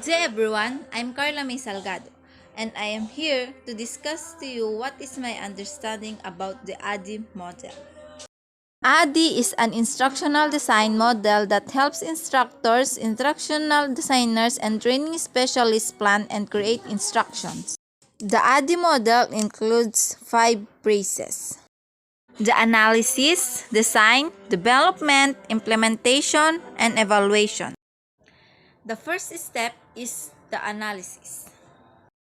Good day everyone, I'm Carla May Salgado, and I am here to discuss to you what is my understanding about the Addie model. Addie is an instructional design model that helps instructors, instructional designers, and training specialists plan and create instructions. The Addie model includes 5 phases: the analysis, design, development, implementation, and evaluation. The first step is the analysis.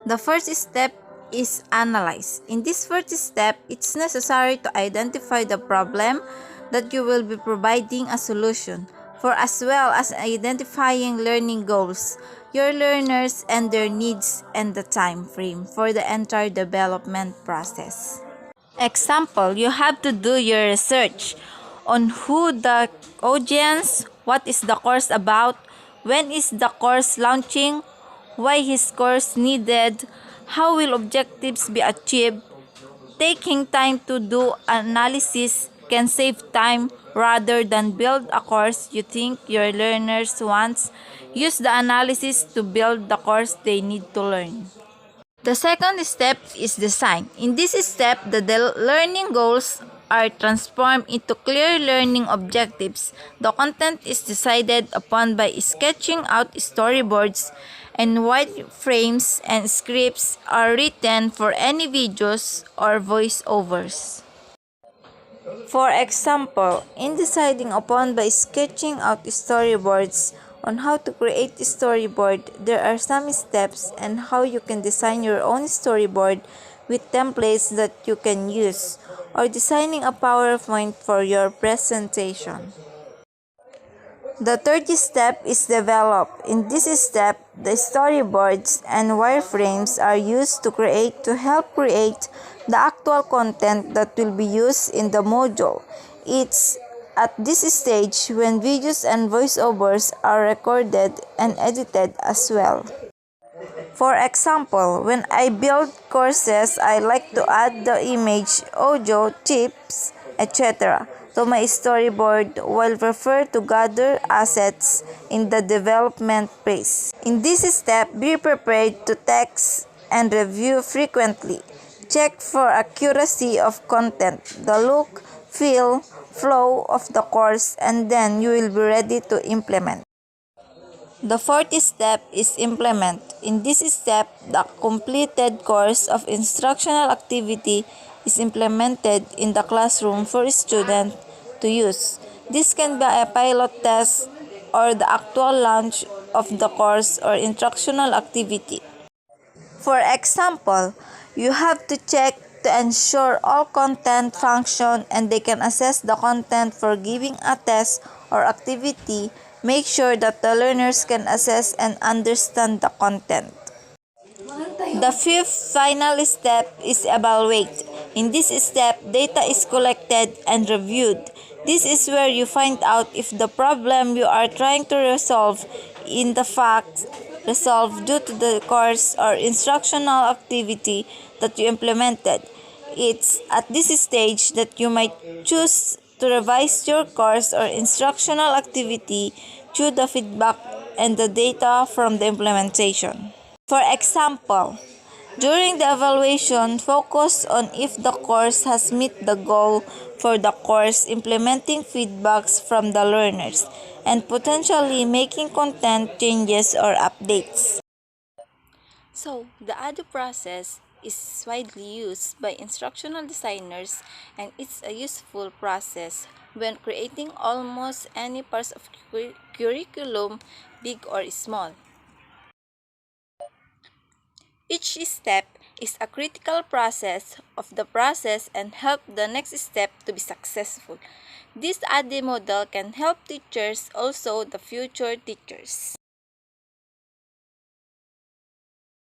The first step is analyze. In this first step, it's necessary to identify the problem that you will be providing a solution for, as well as identifying learning goals, your learners and their needs, and the time frame for the entire development process. Example, you have to do your research on who the audience, what is the course about, when is the course launching, why is course needed, how will objectives be achieved. Taking time to do analysis can save time rather than build a course you think your learners want. Use the analysis to build the course they need to learn. The second step is design. In this step, the learning goals are transformed into clear learning objectives. The content is decided upon by sketching out storyboards, and wireframes and scripts are written for any videos or voiceovers. For example, in deciding upon by sketching out storyboards, on how to create a storyboard, there are some steps and how you can design your own storyboard with templates that you can use, or designing a PowerPoint for your presentation. The third step is develop. In this step, the storyboards and wireframes are used to help create the actual content that will be used in the module. It's at this stage when videos and voiceovers are recorded and edited as well. For example, when I build courses, I like to add the image, audio, tips, etc. to my storyboard while prefer to gather assets in the development phase. In this step, be prepared to text and review frequently. Check for accuracy of content, the look, feel, flow of the course, and then you will be ready to implement. The fourth step is implement. In this step, the completed course of instructional activity is implemented in the classroom for students to use. This can be a pilot test or the actual launch of the course or instructional activity. For example, you have to check to ensure all content function and they can assess the content for giving a test or activity. Make sure that the learners can assess and understand the content. The fifth final step is evaluate. In this step, data is collected and reviewed. This is where you find out if the problem you are trying to resolve in the fact resolved due to the course or instructional activity that you implemented. It's at this stage that you might choose to revise your course or instructional activity through the feedback and the data from the implementation. For example, during the evaluation, focus on if the course has met the goal for the course, implementing feedbacks from the learners, and potentially making content changes or updates. So, the ADO process is widely used by instructional designers, and it's a useful process when creating almost any parts of curriculum, big or small. Each step is a critical process of the process and help the next step to be successful. This ADDIE model can help teachers, also the future teachers.